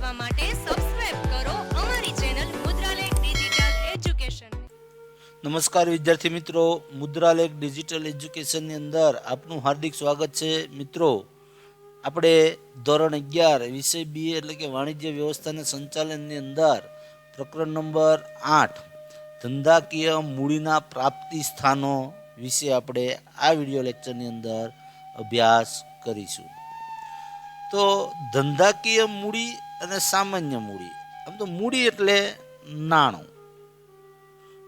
જોવા માટે સબસ્ક્રાઇબ કરો અમારી ચેનલ મુદ્રાલેખ ડિજિટલ એજ્યુકેશન. નમસ્કાર વિદ્યાર્થી મિત્રો, મુદ્રાલેખ ડિજિટલ એજ્યુકેશનની અંદર આપનું હાર્દિક સ્વાગત છે. મિત્રો, આપણે ધોરણ 11 વિષય BA એટલે કે વાણિજ્ય વ્યવસ્થા અને સંચાલનની અંદર પ્રકરણ નંબર 8 ધંધાકીય મૂડીના પ્રાપ્તિ સ્થાનો વિશે આપણે આ વિડીયો લેક્ચરની અંદર અભ્યાસ કરીશું. તો ધંધાકીય મૂડી અને સામાન્ય મૂડી, આમ તો મૂડી એટલે નાણું,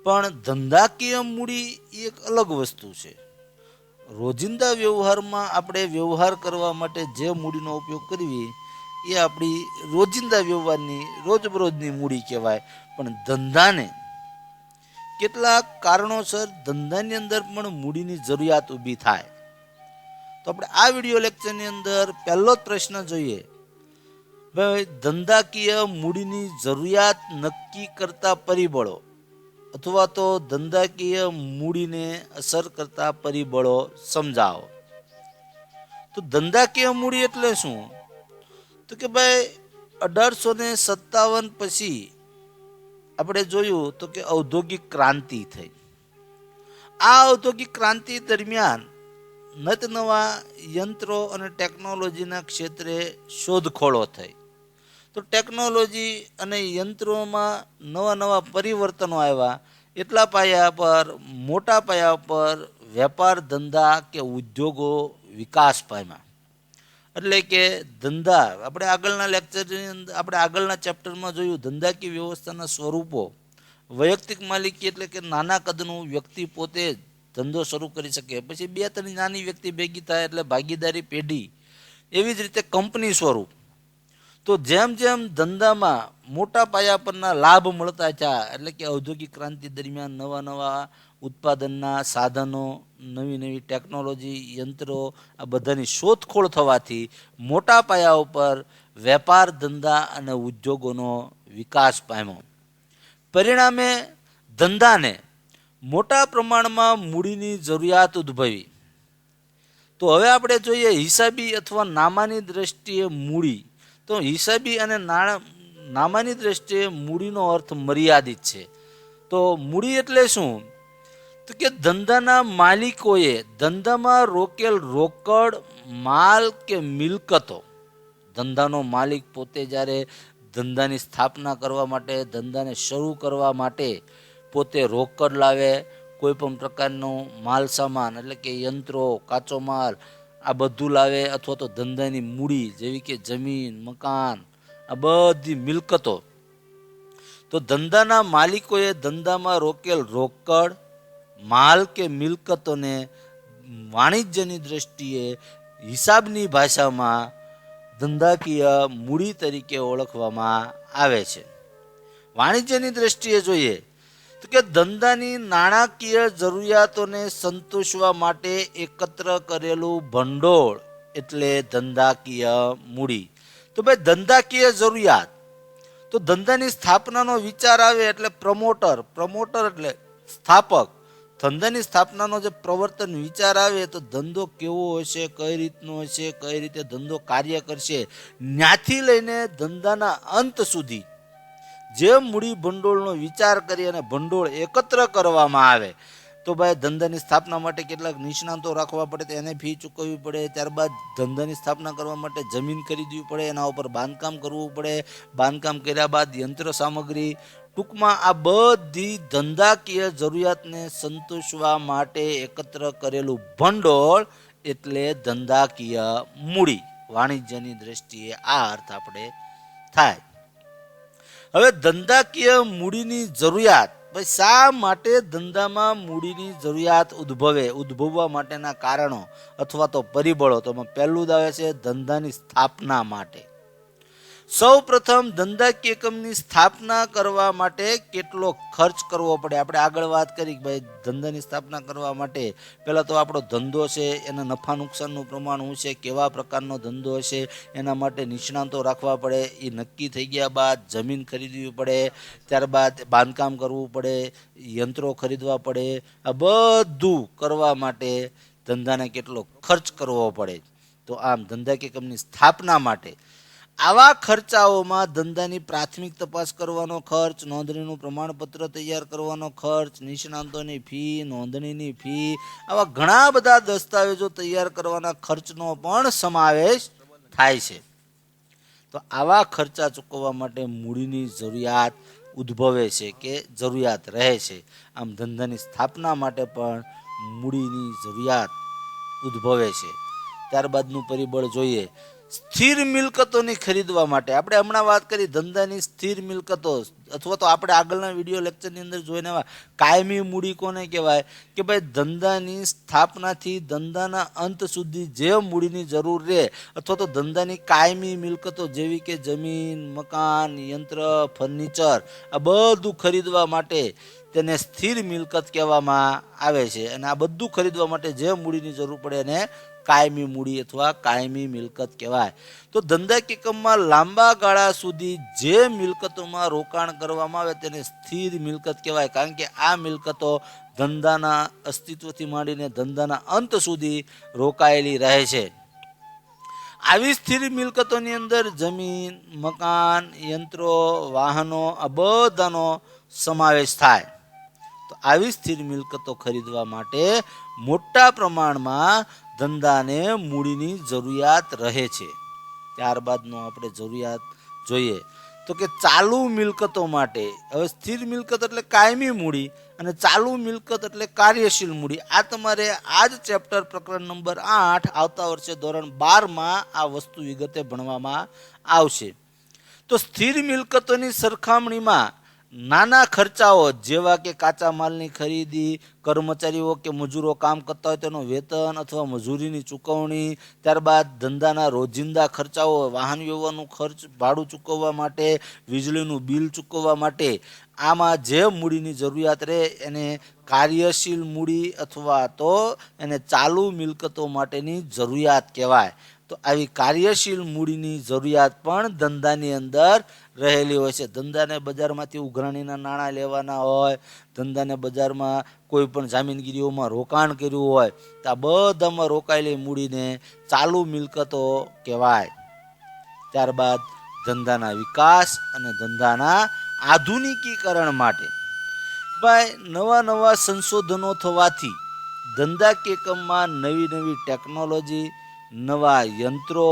પણ ધંધાકીય મૂડી એ એક અલગ વસ્તુ છે. રોજિંદા વ્યવહારમાં આપણે વ્યવહાર કરવા માટે જે મૂડીનો ઉપયોગ કરવી એ આપણી રોજિંદા વ્યવહારની રોજબરોજની મૂડી કહેવાય. પણ ધંધાને કેટલાક કારણોસર ધંધાની અંદર પણ મૂડીની જરૂરિયાત ઊભી થાય. તો આપણે આ વિડીયો લેક્ચરની અંદર પહેલો જ પ્રશ્ન જોઈએ. ભાઈ, ધંધાકીય મૂડીની જરૂરિયાત નક્કી કરતા પરિબળો અથવા તો ધંધાકીય મૂડીને અસર કરતા પરિબળો સમજાવો. તો ધંધાકીય મૂડી એટલે શું? તો કે ભાઈ 1857 પછી આપણે જોયું તો કે ઔદ્યોગિક ક્રાંતિ થઈ. આ ઔદ્યોગિક ક્રાંતિ દરમિયાન નવા યંત્રો અને ટેકનોલોજીના ક્ષેત્રે શોધખોળો થઈ. તો ટેકનોલોજી અને યંત્રોમાં નવા પરિવર્તનો આવ્યા. એટલા પાયા પર, મોટા પાયા પર વેપાર ધંધા કે ઉદ્યોગો વિકાસ પામ્યા. એટલે કે ધંધા, આપણે આગળના ચેપ્ટરમાં જોયું ધંધાકીય વ્યવસ્થાના સ્વરૂપો. વૈયક્તિક માલિકી એટલે કે નાના કદનું વ્યક્તિ પોતે જ ધંધો શરૂ કરી શકે, પછી 2-3 નાની વ્યક્તિ ભેગી થાય એટલે ભાગીદારી પેઢી. એવી જ રીતે કંપની સ્વરૂપ. તો જેમ જેમ ધંધામાં મોટા પાયા પરના લાભ મળતા થયા, એટલે કે ઔદ્યોગિક ક્રાંતિ દરમિયાન નવા ઉત્પાદનના સાધનો, નવી ટેકનોલોજી, યંત્રો, આ બધાની શોધખોળ થવાથી મોટા પાયા ઉપર વેપાર ધંધા અને ઉદ્યોગોનો વિકાસ પામ્યો. પરિણામે ધંધાને મોટા પ્રમાણમાં મૂડીની જરૂરિયાત ઉદ્ભવી. તો હવે આપણે જોઈએ હિસાબી અથવા નામાની દ્રષ્ટિએ મૂડી. તો હિસાબી અને નામાની દ્રષ્ટિએ મૂડીનો અર્થ મર્યાદિત છે. તો મૂડી એટલે શું? તો કે ધંધાના માલિકોએ ધંધામાં રોકેલ રોકડ, માલ કે મિલકતો. ધંધાનો માલિક પોતે જ્યારે ધંધાની સ્થાપના કરવા માટે, ધંધાને શરૂ કરવા માટે પોતે રોકડ લાવે, કોઈ પણ પ્રકારનો માલ સામાન એટલે કે યંત્રો, કાચો માલ, આ બધું લાવે, અથવા તો ધંધાની મૂડી જેવી કે જમીન, મકાન, આ બધી મિલકતો. તો ધંધાના માલિકોએ ધંધામાં રોકેલ રોકડ, માલ કે મિલકતોને વાણિજ્યની દ્રષ્ટિએ, હિસાબની ભાષામાં ધંધાકીય મૂડી તરીકે ઓળખવામાં આવે છે. વાણિજ્યની દ્રષ્ટિએ જોઈએ તો કે ધંધાની નાણાકીય જરૂરિયાતોને સંતોષવા માટે એકત્ર કરેલું ભંડોળ એટલે ધંધાકીય મૂડી. તો ભાઈ, ધંધાકીય જરૂરિયાત, તો ધંધાની સ્થાપનાનો વિચાર આવે એટલે પ્રમોટર એટલે સ્થાપક. ધંધાની સ્થાપનાનો જે પ્રવર્તન વિચાર આવે તો ધંધો કેવો હશે, કઈ રીતનો હશે, કઈ રીતે ધંધો કાર્ય કરશે, ત્યાંથી લઈને ધંધાના અંત સુધી જે મૂડી ભંડોળનો વિચાર કરી અને ભંડોળ એકત્ર કરવામાં આવે. તો ભાઈ, ધંધાની સ્થાપના માટે કેટલાક નિષ્ણાંતો રાખવા પડે, તો એને ફી ચૂકવવી પડે. ત્યારબાદ ધંધાની સ્થાપના કરવા માટે જમીન ખરીદવી પડે, એના ઉપર બાંધકામ કરવું પડે. બાંધકામ કર્યા બાદ યંત્ર સામગ્રી, ટૂંકમાં આ બધી ધંધાકીય જરૂરિયાતને સંતોષવા માટે એકત્ર કરેલું ભંડોળ એટલે ધંધાકીય મૂડી. વાણિજ્યની દ્રષ્ટિએ આ અર્થ આપણે થાય. હવે ધંધાકીય મૂડીની જરૂરિયાત, ભાઈ શા માટે ધંધામાં મૂડીની જરૂરિયાત ઉદ્ભવવા માટેના કારણો અથવા તો પરિબળો. તો પહેલું જ આવે છે ધંધાની સ્થાપના માટે. સૌ પ્રથમ ધંધાકીય એકમની સ્થાપના કરવા માટે કેટલો ખર્ચ કરવો પડે. આપણે આગળ વાત કરી કે ભાઈ ધંધાની સ્થાપના કરવા માટે પહેલાં તો આપણો ધંધો છે એના નફા નુકસાનનું પ્રમાણ શું છે, કેવા પ્રકારનો ધંધો હશે, એના માટે નિષ્ણાંતો રાખવા પડે. એ નક્કી થઈ ગયા બાદ જમીન ખરીદવી પડે, ત્યારબાદ બાંધકામ કરવું પડે, યંત્રો ખરીદવા પડે. આ બધું કરવા માટે ધંધાને કેટલો ખર્ચ કરવો પડે. તો આમ ધંધાકીય એકમની સ્થાપના માટે આવા ખર્ચાઓમાં ધંધાની પ્રાથમિક તપાસ કરવાનો ખર્ચ, નોંધણીનું પ્રમાણપત્ર તૈયાર કરવાનો ખર્ચ, નિષ્ણાંતોની ફી, નોંધણીની ફી, આવા ઘણા બધા દસ્તાવેજો તૈયાર કરવાના ખર્ચનો પણ સમાવેશ થાય છે. તો આવા ખર્ચા ચૂકવવા માટે મૂડીની જરૂરિયાત ઉદ્ભવે છે કે જરૂરિયાત રહે છે. આમ ધંધાની સ્થાપના માટે પણ મૂડીની જરૂરિયાત ઉદ્ભવે છે. ત્યારબાદનું પરિબળ જોઈએ, સ્થિર મિલકતોની ખરીદવા માટે. આપણે હમણાં વાત કરી ધંધાની સ્થિર મિલકતો, અથવા તો આપણે આગળના વિડીયો લેક્ચરની અંદર જોઈને કાયમી મૂડી કોને કહેવાય કે ભાઈ ધંધાની સ્થાપનાથી ધંધાના અંત સુધી જે મૂડીની જરૂર રહે, અથવા તો ધંધાની કાયમી મિલકતો જેવી કે જમીન, મકાન, યંત્ર, ફર્નિચર, આ બધું ખરીદવા માટે તેને સ્થિર મિલકત કહેવામાં આવે છે. અને આ બધું ખરીદવા માટે જે મૂડીની જરૂર પડે એને કાયમી મૂડી અથવા કાયમી મિલકત કહેવાય. તો ધંધાકીય એકમમાં લાંબા ગાળા સુધી જે મિલકતોમાં રોકાણ કરવામાં આવે તેને સ્થિર મિલકત કહેવાય, કારણ કે આ મિલકતો ધંધાના અસ્તિત્વથી માંડીને ધંધાના અંત સુધી રોકાયેલી રહે છે. આવી સ્થિર મિલકતોની અંદર જમીન, મકાન, યંત્રો, વાહનો, આ બધાનો સમાવેશ થાય. તો આવી સ્થિર મિલકતો ખરીદવા માટે મોટા પ્રમાણમાં ધંધાને મૂડીની જરૂરિયાત રહે છે. ત્યારબાદનો આપણે જરૂરિયાત જોઈએ તો કે ચાલુ મિલકતો માટે. હવે સ્થિર મિલકત એટલે કાયમી મૂડી અને ચાલુ મિલકત એટલે કાર્યશીલ મૂડી. આ તમારે આ જ ચેપ્ટર પ્રકરણ નંબર 8 આવતા વર્ષે ધોરણ 12માં આ વસ્તુ વિગતે ભણવામાં આવશે. તો સ્થિર મિલકતોની સરખામણીમાં નાના ખર્ચાઓ જેવા કે કાચા માલની ખરીદી, કર્મચારીઓ કે મજૂરો કામ કરતા હોય તેનો વેતન અથવા મજૂરીની ચૂકવણી, ત્યારબાદ ધંધાના રોજિંદા ખર્ચાઓ, વાહન વ્યવહારનું ખર્ચ, ભાડું ચૂકવવા માટે, વીજળીનું બિલ ચૂકવવા માટે, આમાં જે મૂડીની જરૂરિયાત રહે એને કાર્યશીલ મૂડી અથવા તો એને ચાલુ મિલકતો માટેની જરૂરિયાત કહેવાય. તો આવી કાર્યશીલ મૂડીની જરૂરિયાત પણ ધંધાની અંદર રહેલી હોય છે. ધંધાને બજારમાંથી ઉઘરાણીના નાણાં લેવાના હોય, ધંધાને બજારમાં કોઈ પણ જામીનગીરીઓમાં રોકાણ કર્યું હોય, તો આ બધામાં રોકાયેલી મૂડીને ચાલુ મિલકતો કહેવાય. ત્યારબાદ ધંધાના વિકાસ અને ધંધાના આધુનિકીકરણ માટે ભાઈ નવા સંશોધનો થવાથી ધંધાકીય એકમમાં નવી ટેકનોલોજી, નવા યંત્રો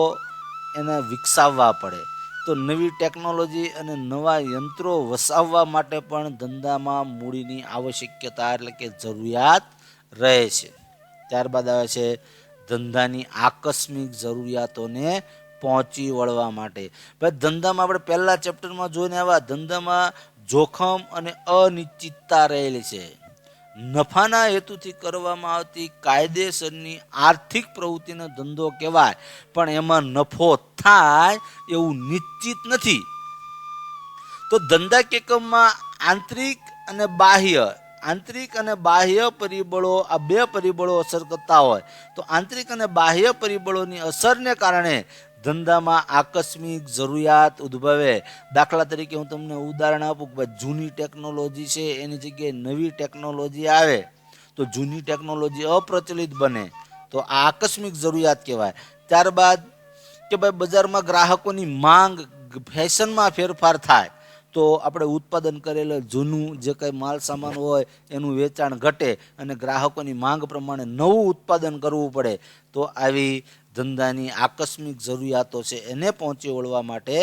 એને વિકસાવવા પડે. તો નવી ટેકનોલોજી અને નવા યંત્રો વસાવવા માટે પણ ધંધામાં મૂડીની આવશ્યકતા એટલે કે જરૂરિયાત રહે છે. ત્યારબાદ આવે છે ધંધાની આકસ્મિક જરૂરિયાતોને પહોંચી વળવા માટે. ભાઈ ધંધામાં આપણે પહેલા ચેપ્ટરમાં જોઈને આવ્યા, ધંધામાં જોખમ અને અનિશ્ચિતતા રહેલી છે. નફાના હેતુથી કરવામાં આવતી કાયદેસરની આર્થિક પ્રવૃત્તિનો ધંધો કહેવાય, પણ એમાં નફો થાય એવું નિશ્ચિત નથી. તો ધંધાકીય એકમમાં આંતરિક અને બાહ્ય પરિબળો, આ બે પરિબળો અસર કરતા હોય. તો આંતરિક અને બાહ્ય પરિબળોની અસરને કારણે ધંધામાં આકસ્મિક જરૂરિયાત ઉદ્ભવે. દાખલા તરીકે હું તમને ઉદાહરણ આપું કે જૂની ટેકનોલોજી છે એની જગ્યાએ નવી ટેકનોલોજી આવે તો જૂની ટેકનોલોજી અપ્રચલિત બને, તો આ આકસ્મિક જરૂરિયાત કહેવાય. ત્યારબાદ કે ભાઈ બજારમાં ગ્રાહકોની માંગ, ફેશનમાં ફેરફાર થાય, તો આપણે ઉત્પાદન કરેલું જૂનું જે કંઈ માલ સામાન હોય એનું વેચાણ ઘટે અને ગ્રાહકોની માંગ પ્રમાણે નવું ઉત્પાદન કરવું પડે. તો આવી ધંધાની આકસ્મિક જરૂરિયાતો છે એને પહોંચી વળવા માટે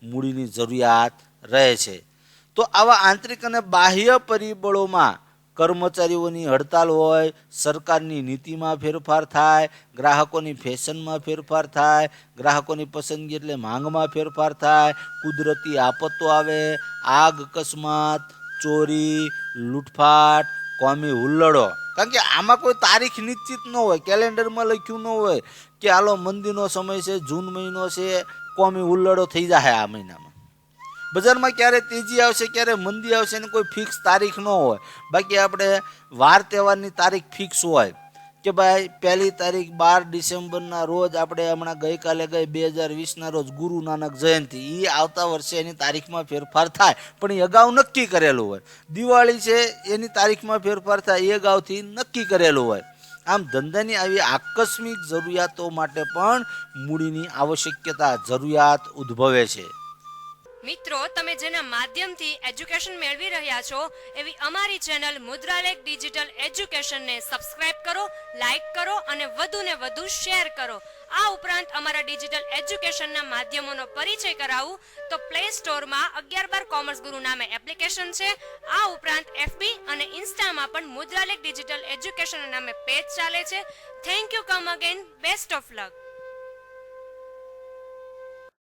મૂડીની જરૂરિયાત રહે છે. તો આવા આંતરિક અને બાહ્ય પરિબળોમાં કર્મચારીઓની હડતાલ હોય, સરકારની નીતિમાં ફેરફાર થાય, ગ્રાહકોની ફેશનમાં ફેરફાર થાય, ગ્રાહકોની પસંદગી એટલે માંગમાં ફેરફાર થાય, કુદરતી આફતો આવે, આગ, અકસ્માત, ચોરી, લૂંટફાટ, કોમી હુલ્લડો. કારણ કે આમાં કોઈ તારીખ નિશ્ચિત ન હોય, કેલેન્ડરમાં લખ્યું ન હોય કે હાલો મંદીનો સમય છે, જૂન મહિનો છે, કોમી હુલ્લડો થઈ જાય આ મહિનામાં. બજારમાં ક્યારે તેજી આવશે, ક્યારે મંદી આવશે એની કોઈ ફિક્સ તારીખ ન હોય. બાકી આપણે વાર તહેવારની તારીખ ફિક્સ હોય કે ભાઈ 1 તારીખ 12 ડિસેમ્બરના રોજ, આપણે હમણાં ગઈકાલે 2020ના રોજ ગુરુ નાનક જયંતિ, એ આવતા વર્ષે એની તારીખમાં ફેરફાર થાય, પણ એ અગાઉ નક્કી કરેલું હોય. દિવાળી છે એની તારીખમાં ફેરફાર થાય, એ અગાઉથી નક્કી કરેલું હોય. આમ ધંધાની આવી આકસ્મિક જરૂરિયાતો માટે પણ મૂડીની આવશ્યકતા જરૂરિયાત ઉદ્ભવે છે. મિત્રો, તમે જેના માધ્યમથી એજ્યુકેશન મેળવી રહ્યા છો એવી અમારી ચેનલ મુદ્રાલેખ ડિજિટલ એજ્યુકેશનને સબસ્ક્રાઇબ કરો, લાઈક કરો અને વધુને વધુ શેર કરો. આ ઉપરાંત અમારા ડિજિટલ એજ્યુકેશનના માધ્યમોનો પરિચય કરાવું તો પ્લે સ્ટોરમાં 11/12 કોમર્સ ગુરુ નામે એપ્લિકેશન છે. આ ઉપરાંત FB અને ઇન્સ્ટામાં પણ મુદ્રાલેખ ડિજિટલ એજ્યુકેશન નામે પેજ ચાલે છે. Thank you. Come again. Best of luck.